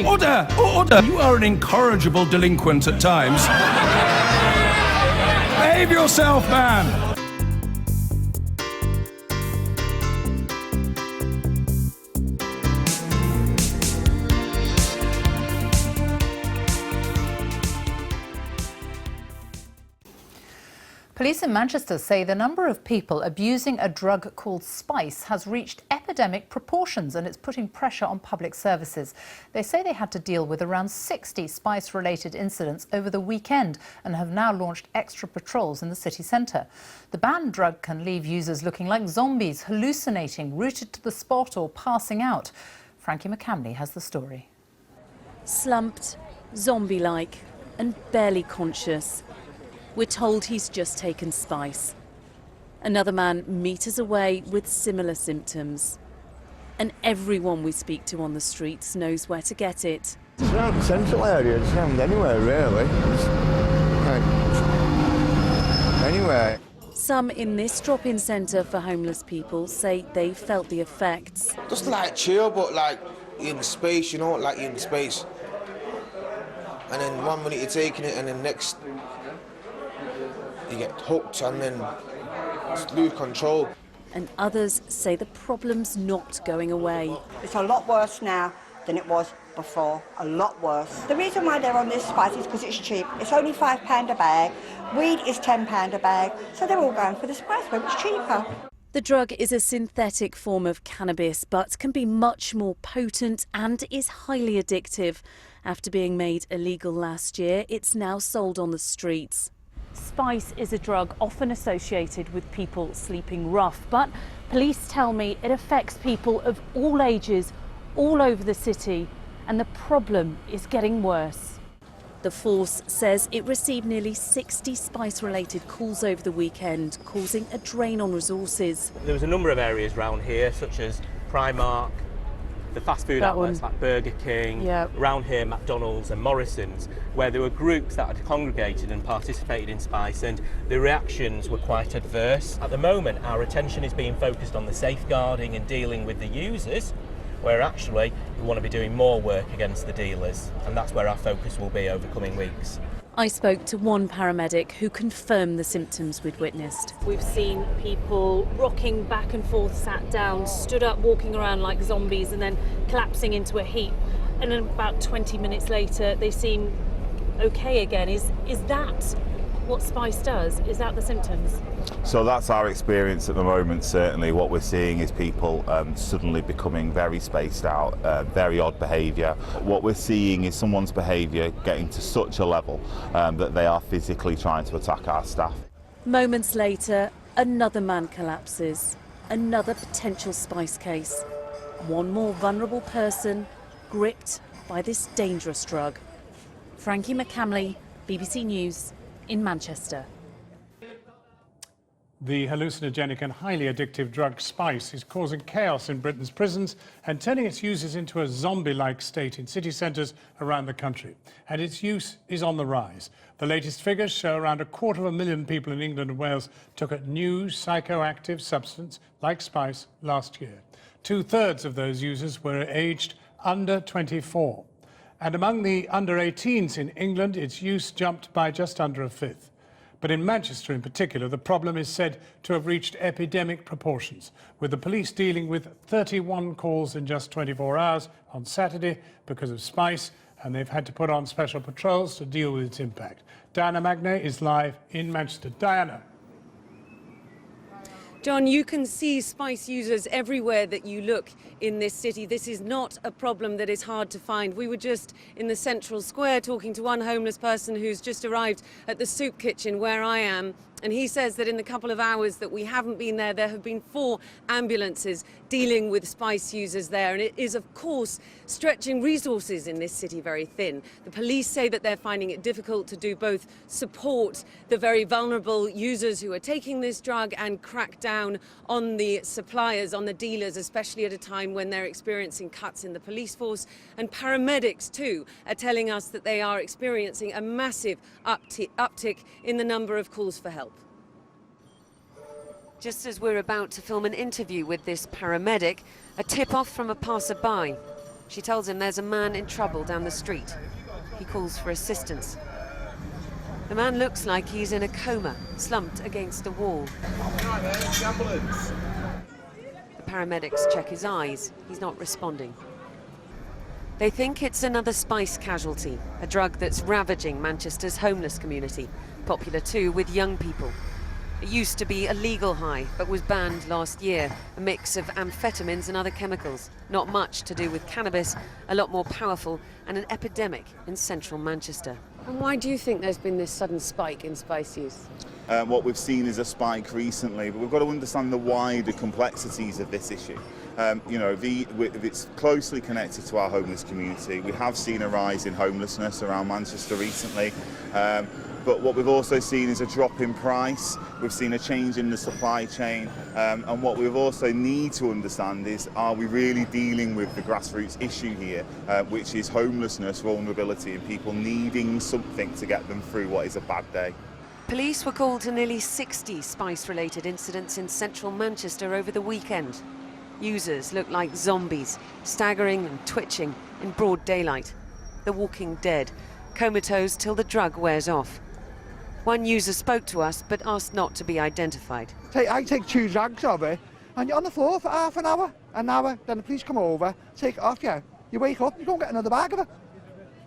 Order! Order! You are an incorrigible delinquent at times. Behave yourself, man! Police in Manchester say the number of people abusing a drug called spice has reached epidemic proportions, and it's putting pressure on public services. They say they had to deal with around 60 spice-related incidents over the weekend and have now launched extra patrols in the city centre. The banned drug can leave users looking like zombies, hallucinating, rooted to the spot or passing out. Frankie McCamley has the story. Slumped, zombie-like and barely conscious. We're told he's just taken spice. Another man meters away with similar symptoms. And everyone we speak to on the streets knows where to get it. It's around the central area, it's around anywhere really. Anywhere. Some in this drop-in centre for homeless people say they felt the effects. Just like chill, but like in space, you know, like in space. And then 1 minute you're taking it and then next you get hooked and then lose control. And others say the problem's not going away. It's a lot worse now than it was before, a lot worse. The reason why they're on this spice is because it's cheap. It's only £5 a bag, weed is £10 a bag, so they're all going for the spice where it's cheaper. The drug is a synthetic form of cannabis, but can be much more potent and is highly addictive. After being made illegal last year, it's now sold on the streets. Spice is a drug often associated with people sleeping rough, but police tell me it affects people of all ages, all over the city, and the problem is getting worse. The force says it received nearly 60 spice-related calls over the weekend, causing a drain on resources. There was a number of areas around here, such as Primark, the fast food outlets like Burger King, around here McDonald's and Morrison's, where there were groups that had congregated and participated in spice, and the reactions were quite adverse. At the moment our attention is being focused on the safeguarding and dealing with the users, where actually we want to be doing more work against the dealers, and that's where our focus will be over coming weeks. I spoke to one paramedic who confirmed the symptoms we'd witnessed. We've seen people rocking back and forth, sat down, stood up, walking around like zombies and then collapsing into a heap. And then about 20 minutes later, they seem okay again. Is that what spice does? Is that the symptoms? So that's our experience at the moment, certainly. What we're seeing is people suddenly becoming very spaced out, very odd behaviour. What we're seeing is someone's behaviour getting to such a level that they are physically trying to attack our staff. Moments later, another man collapses. Another potential spice case. One more vulnerable person gripped by this dangerous drug. Frankie McCamley, BBC News in Manchester. The hallucinogenic and highly addictive drug spice is causing chaos in Britain's prisons and turning its users into a zombie-like state in city centres around the country. And its use is on the rise. The latest figures show around 250,000 people in England and Wales took a new psychoactive substance like spice last year. 2/3 of those users were aged under 24. And among the under-18s in England, its use jumped by just under a fifth. But in Manchester in particular, the problem is said to have reached epidemic proportions, with the police dealing with 31 calls in just 24 hours on Saturday because of spice, and they've had to put on special patrols to deal with its impact. Diana Magnay is live in Manchester. Diana. John, you can see spice users everywhere that you look in this city. This is not a problem that is hard to find. We were just in the central square talking to one homeless person who's just arrived at the soup kitchen where I am. And he says that in the couple of hours that we haven't been there, there have been 4 ambulances dealing with spice users there. And it is, of course, stretching resources in this city very thin. The police say that they're finding it difficult to do both support the very vulnerable users who are taking this drug and crack down on the suppliers, on the dealers, especially at a time when they're experiencing cuts in the police force. And paramedics, too, are telling us that they are experiencing a massive uptick in the number of calls for help. Just as we're about to film an interview with this paramedic, a tip-off from a passerby. She tells him there's a man in trouble down the street. He calls for assistance. The man looks like he's in a coma, slumped against a wall. The paramedics check his eyes. He's not responding. They think it's another spice casualty, a drug that's ravaging Manchester's homeless community, popular too with young people. It used to be a legal high, but was banned last year, a mix of amphetamines and other chemicals. Not much to do with cannabis, a lot more powerful, and an epidemic in central Manchester. And why do you think there's been this sudden spike in spice use? What we've seen is a spike recently, but we've got to understand the wider complexities of this issue. You know, it's closely connected to our homeless community. We have seen a rise in homelessness around Manchester recently. But what we've also seen is a drop in price. We've seen a change in the supply chain. And what we also need to understand is, are we really dealing with the grassroots issue here, which is homelessness, vulnerability, and people needing something to get them through what is a bad day. Police were called to nearly 60 spice-related incidents in central Manchester over the weekend. Users look like zombies, staggering and twitching in broad daylight. The walking dead, comatose till the drug wears off. One user spoke to us but asked not to be identified. I take 2 drags of it and you're on the floor for half an hour, then the police come over, take it off you. You wake up, you go and get another bag of it.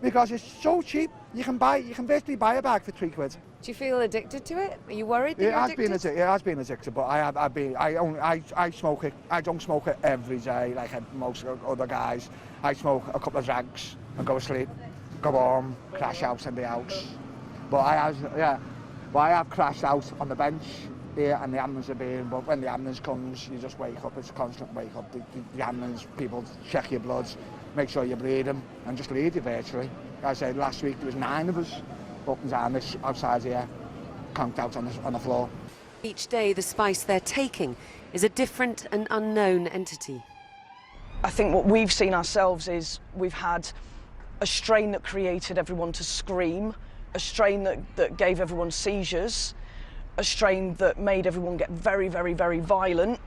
Because it's so cheap, you can basically buy a bag for £3. Do you feel addicted to it? Are you worried that It you're has addicted? it has been addicted, but I smoke it. I don't smoke it every day like most other guys. I smoke a couple of drags and go to sleep, go home, crash out in the house. But I have crashed out on the bench here, and the ambulance are being. But when the ambulance comes, you just wake up. It's a constant wake up. The ambulance people check your bloods, make sure you're breathing, and just leave you virtually. Like I said, last week there was 9 of us up and down this outside here, conked out on the floor. Each day the spice they're taking is a different and unknown entity. I think what we've seen ourselves is we've had a strain that created everyone to scream, a strain that gave everyone seizures, a strain that made everyone get very, very, very violent,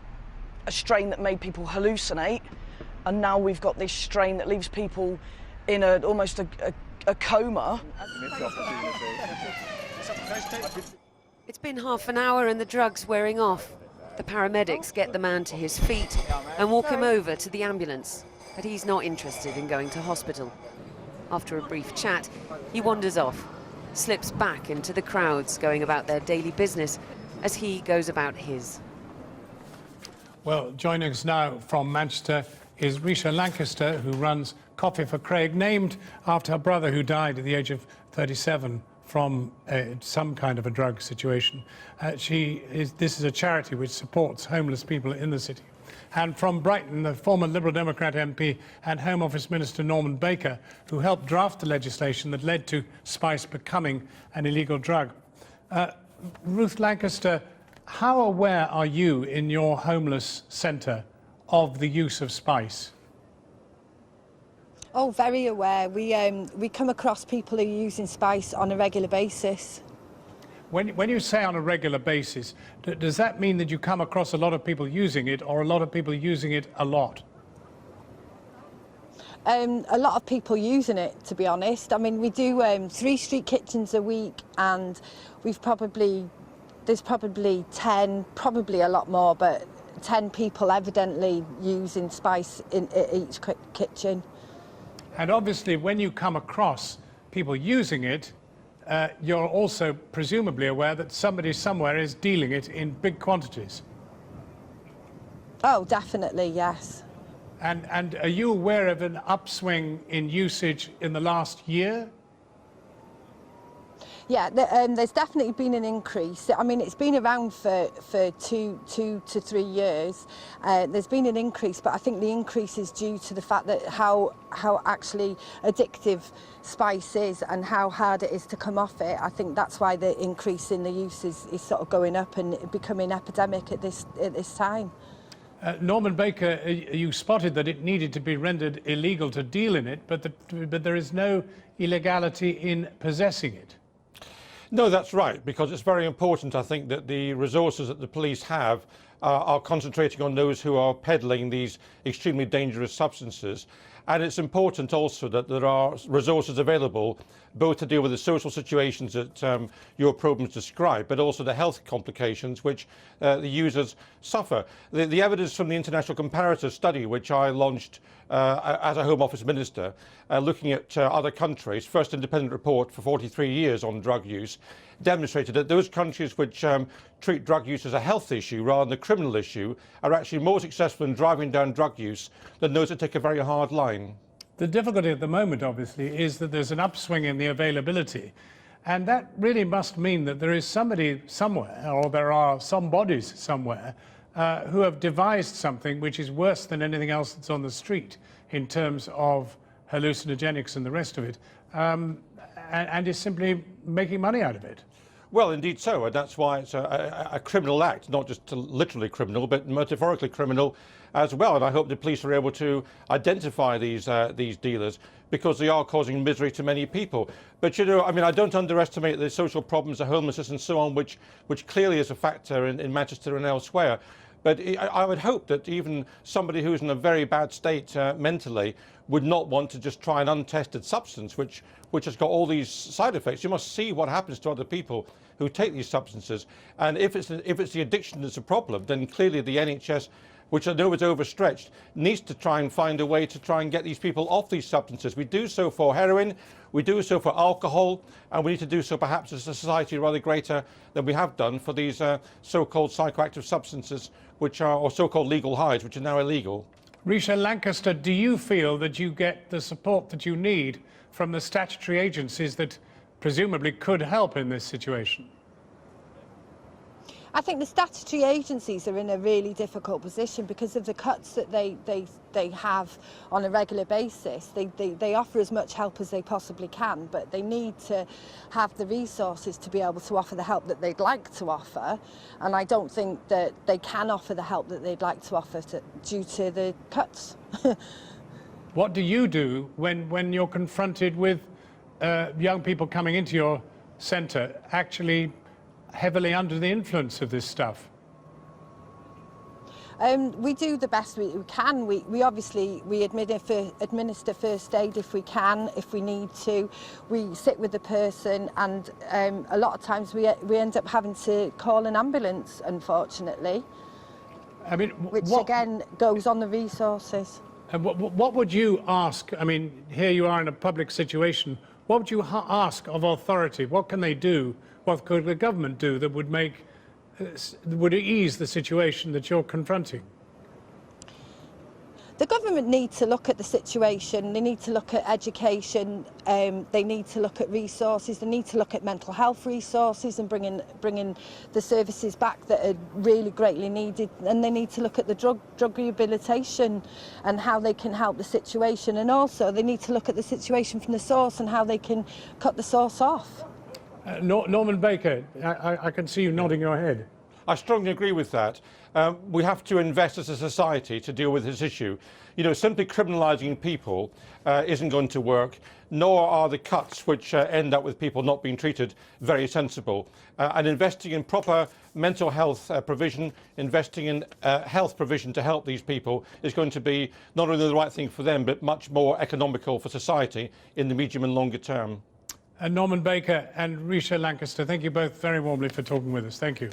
a strain that made people hallucinate, and now we've got this strain that leaves people in almost a coma. It's been half an hour and the drug's wearing off. The paramedics get the man to his feet and walk him over to the ambulance, but he's not interested in going to hospital. After a brief chat, he wanders off, slips back into the crowds going about their daily business as he goes about his. Well, joining us now from Manchester is Risha Lancaster, who runs Coffee for Craig, named after her brother who died at the age of 37 from some kind of a drug situation. This is a charity which supports homeless people in the city. And from Brighton, the former Liberal Democrat MP and Home Office Minister Norman Baker, who helped draft the legislation that led to spice becoming an illegal drug. Ruth Lancaster, how aware are you in your homeless centre of the use of spice? Oh, very aware. We come across people who are using spice on a regular basis. When you say on a regular basis, does that mean that you come across a lot of people using it, or a lot of people using it a lot? A lot of people using it, to be honest. I mean, we do 3 street kitchens a week, and there's probably 10, probably a lot more, but 10 people evidently using spice in each kitchen. And obviously, when you come across people using it, you're also presumably aware that somebody somewhere is dealing it in big quantities. Oh, definitely, yes. And are you aware of an upswing in usage in the last year? Yeah, there's definitely been an increase. I mean, it's been around for 2 to 3 years. There's been an increase, but I think the increase is due to the fact that how actually addictive spice is and how hard it is to come off it. I think that's why the increase in the use is sort of going up and becoming epidemic at this time. Norman Baker, you spotted that it needed to be rendered illegal to deal in it, but there is no illegality in possessing it. No, that's right, because it's very important, I think, that the resources that the police have are concentrating on those who are peddling these extremely dangerous substances. And it's important also that there are resources available both to deal with the social situations that your programmes describe, but also the health complications which the users suffer. The evidence from the International Comparator Study, which I launched as a Home Office Minister, looking at other countries, first independent report for 43 years on drug use, demonstrated that those countries which treat drug use as a health issue rather than a criminal issue are actually more successful in driving down drug use than those that take a very hard line. The difficulty at the moment, obviously, is that there's an upswing in the availability. And that really must mean that there is somebody somewhere, or there are some bodies somewhere, who have devised something which is worse than anything else that's on the street in terms of hallucinogenics and the rest of it, and is simply making money out of it. Well, indeed so, and that's why it's a criminal act, not just literally criminal, but metaphorically criminal as well. And I hope the police are able to identify these dealers, because they are causing misery to many people. But you know, I mean, I don't underestimate the social problems, the homelessness and so on, which clearly is a factor in Manchester and elsewhere. But I would hope that even somebody who's in a very bad state mentally would not want to just try an untested substance which has got all these side effects. You must see what happens to other people who take these substances. And if it's the addiction that's a problem, then clearly the NHS, which I know is overstretched, needs to try and find a way to try and get these people off these substances. We do so for heroin, we do so for alcohol, and we need to do so perhaps as a society rather greater than we have done for these so-called psychoactive substances, which are, or so-called legal highs, which are now illegal. Risha Lancaster, do you feel that you get the support that you need from the statutory agencies that presumably could help in this situation? I think the statutory agencies are in a really difficult position because of the cuts that they have on a regular basis. They offer as much help as they possibly can, but they need to have the resources to be able to offer the help that they'd like to offer. And I don't think that they can offer the help that they'd like to offer due to the cuts. What do you do when you're confronted with young people coming into your centre actually heavily under the influence of this stuff? We do the best we can. We obviously administer first aid if we can, if we need to. We sit with the person, and a lot of times we end up having to call an ambulance, unfortunately. I mean, which again goes on the resources. And what would you ask? I mean, here you are in a public situation. What would you ask of authority? What can they do? What could the government do that would would ease the situation that you're confronting? The government need to look at the situation. They need to look at education. They need to look at resources. They need to look at mental health resources and bringing the services back that are really greatly needed. And they need to look at the drug rehabilitation and how they can help the situation. And also they need to look at the situation from the source and how they can cut the source off. Norman Baker, I can see you nodding your head. I strongly agree with that. We have to invest as a society to deal with this issue. You know, simply criminalising people isn't going to work, nor are the cuts which end up with people not being treated very sensible. And investing in proper mental health provision, investing in health provision to help these people is going to be not only the right thing for them, but much more economical for society in the medium and longer term. Norman Baker and Risha Lancaster, thank you both very warmly for talking with us. Thank you.